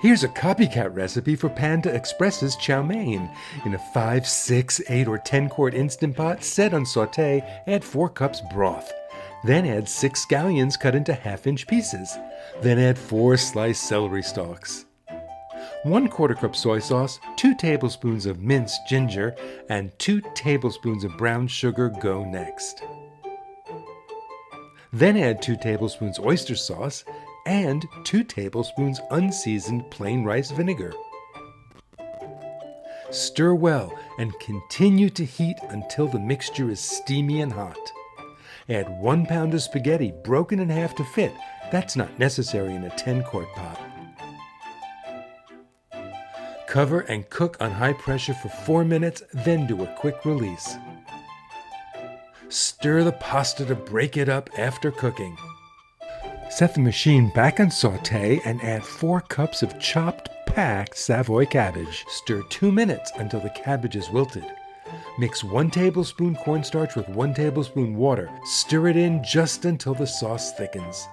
Here's a copycat recipe for Panda Express's chow mein. In a 5, 6, 8, or 10 quart Instant Pot, set on sauté, add 4 cups broth. Then add 6 scallions cut into half-inch pieces. Then add 4 sliced celery stalks. 1/4 cup soy sauce, 2 tablespoons of minced ginger, and 2 tablespoons of brown sugar go next. Then add 2 tablespoons oyster sauce and 2 tablespoons unseasoned plain rice vinegar. Stir well and continue to heat until the mixture is steamy and hot. Add 1 pound of spaghetti broken in half to fit. That's not necessary in a 10-quart pot. Cover and cook on high pressure for 4 minutes, then do a quick release. Stir the pasta to break it up after cooking. Set the machine back on sauté and add 4 cups of chopped packed Savoy cabbage. Stir 2 minutes until the cabbage is wilted. Mix 1 tablespoon cornstarch with 1 tablespoon water. Stir it in just until the sauce thickens.